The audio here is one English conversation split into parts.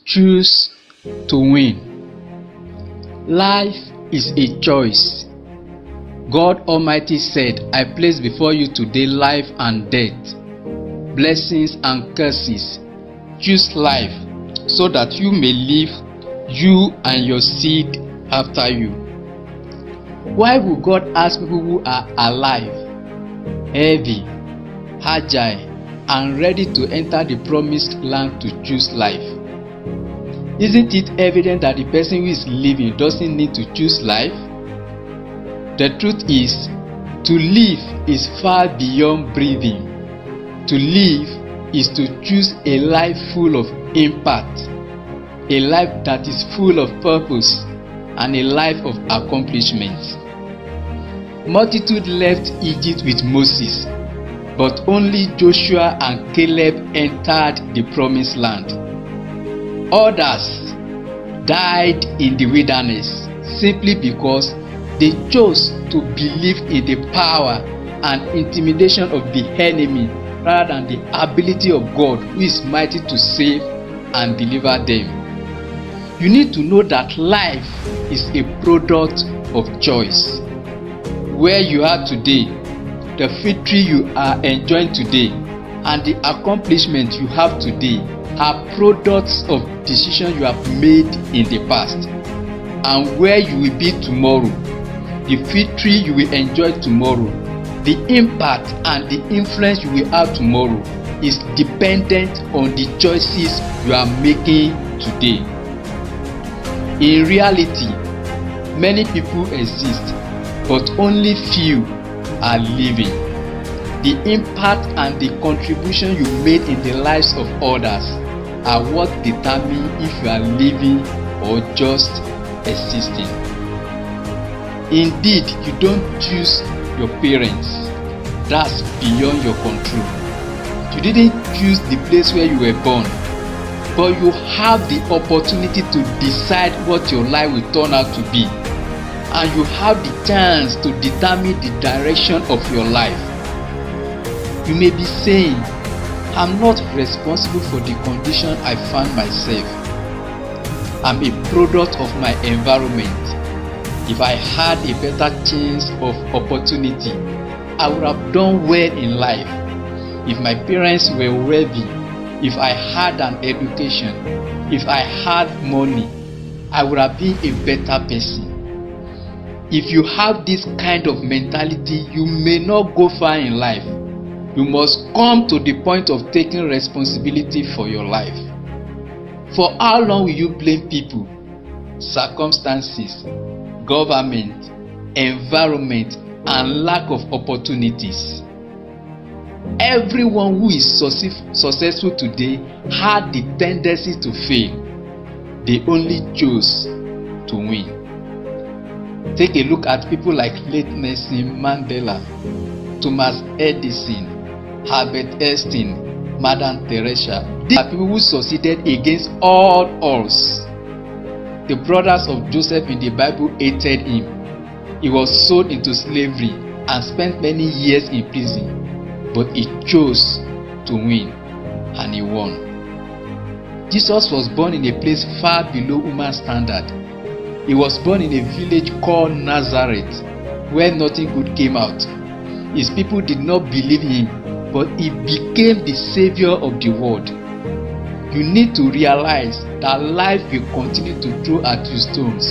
Choose to win. Life is a choice. God Almighty said, I place before you today life and death, blessings and curses. Choose life so that you may live, you and your seed after you. Why would God ask people who are alive, healthy, agile, and ready to enter the promised land to choose life? Isn't it evident that the person who is living doesn't need to choose life? The truth is, to live is far beyond breathing. To live is to choose a life full of impact, a life that is full of purpose, and a life of accomplishments. Multitude left Egypt with Moses, but only Joshua and Caleb entered the promised land. Others died in the wilderness simply because they chose to believe in the power and intimidation of the enemy rather than the ability of God, who is mighty to save and deliver them. You need to know that life is a product of choice. Where you are today, the victory you are enjoying today, and the accomplishment you have today are products of decisions you have made in the past. And where you will be tomorrow, the victory you will enjoy tomorrow, the impact and the influence you will have tomorrow is dependent on the choices you are making today. In reality, many people exist, but only few are living. The impact and the contribution you made in the lives of others are what determine if you are living or just existing. Indeed, you don't choose your parents. That's beyond your control. You didn't choose the place where you were born, but you have the opportunity to decide what your life will turn out to be, and you have the chance to determine the direction of your life. You may be saying, I'm not responsible for the condition I found myself. I'm a product of my environment. If I had a better chance of opportunity, I would have done well in life. If my parents were wealthy, if I had an education, if I had money, I would have been a better person. If you have this kind of mentality, you may not go far in life. You must come to the point of taking responsibility for your life. For how long will you blame people, circumstances, government, environment, and lack of opportunities? Everyone who is successful today had the tendency to fail. They only chose to win. Take a look at people like late Nelson Mandela, Thomas Edison, Albert Einstein, Mother Teresa. These are people who succeeded against all odds. The brothers of Joseph in the Bible hated him. He was sold into slavery and spent many years in prison, but he chose to win, and he won. Jesus was born in a place far below human standard. He was born in a village called Nazareth, where nothing good came out. His people did not believe him, but he became the savior of the world. You need to realize that life will continue to throw at you stones.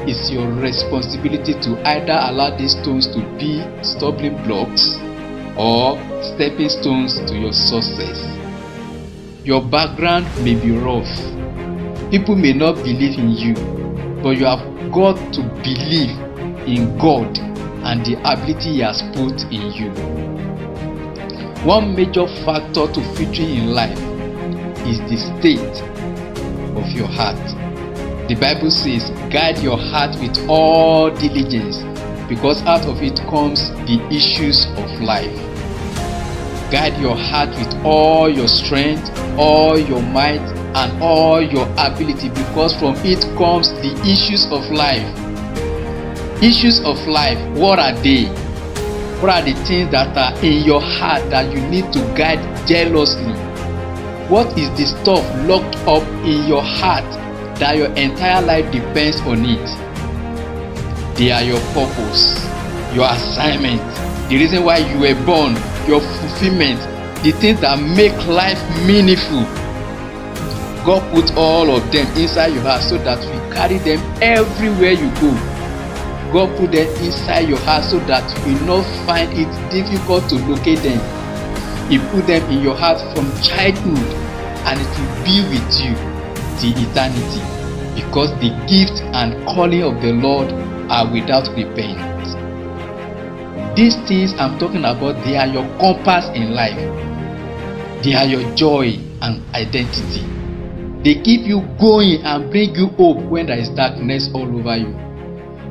It's your responsibility to either allow these stones to be stumbling blocks or stepping stones to your success. Your background may be rough. People may not believe in you, but you have got to believe in God and the ability He has put in you. One major factor to victory in life is the state of your heart. The Bible says, guide your heart with all diligence, because out of it comes the issues of life. Guide your heart with all your strength, all your might, and all your ability, because from it comes the issues of life. Issues of life, what are they? What are the things that are in your heart that you need to guide jealously? What is the stuff locked up in your heart that your entire life depends on it? They are your purpose, your assignment, the reason why you were born, your fulfillment, the things that make life meaningful. God put all of them inside your heart so that you carry them everywhere you go. God put them inside your heart so that you will not find it difficult to locate them. He put them in your heart from childhood, and it will be with you till eternity, because the gift and calling of the Lord are without repent. These things I'm talking about, they are your compass in life. They are your joy and identity. They keep you going and bring you hope when there is darkness all over you.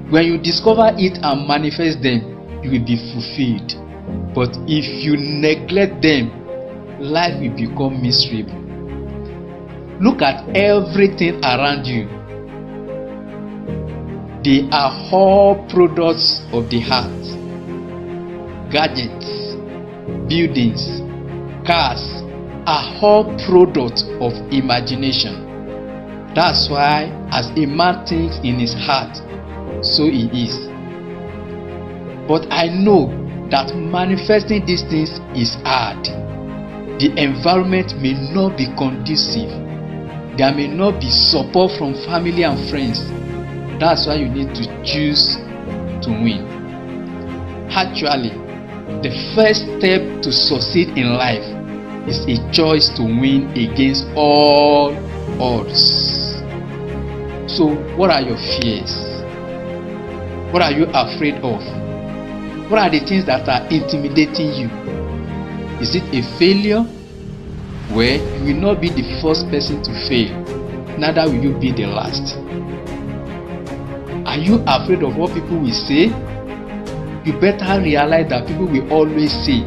When you discover it and manifest them, you will be fulfilled. But if you neglect them, life will become miserable. Look at everything around you. They are all products of the heart. Gadgets, buildings, cars are all products of imagination. That's why as a man thinks in his heart, so he is. But I know that manifesting these things is hard. The environment may not be conducive. There may not be support from family and friends. That's why you need to choose to win. Actually, the first step to succeed in life is a choice to win against all odds. So, what are your fears? What are you afraid of? What are the things that are intimidating you? Is it a failure? Well, you will not be the first person to fail, neither will you be the last. Are you afraid of what people will say? You better realize that people will always say,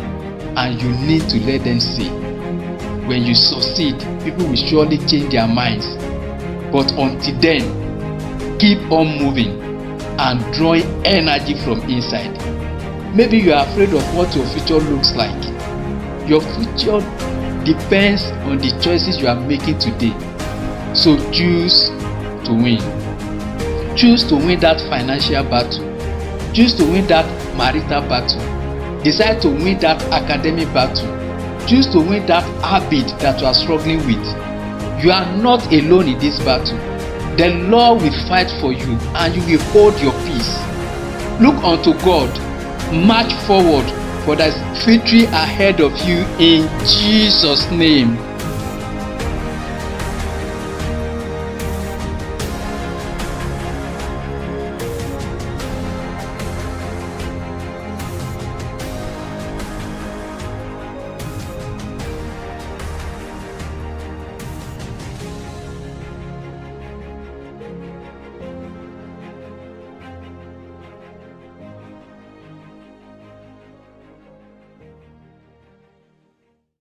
and you need to let them say. When you succeed, people will surely change their minds. But until then, keep on moving and drawing energy from inside. Maybe you are afraid of what your future looks like. Your future depends on the choices you are making today. So choose to win. Choose to win that financial battle. Choose to win that marital battle. Decide to win that academic battle. Choose to win that habit that you are struggling with. You are not alone in this battle. The Lord will fight for you and you will hold your peace. Look unto God. March forward, for there is victory ahead of you in Jesus' name.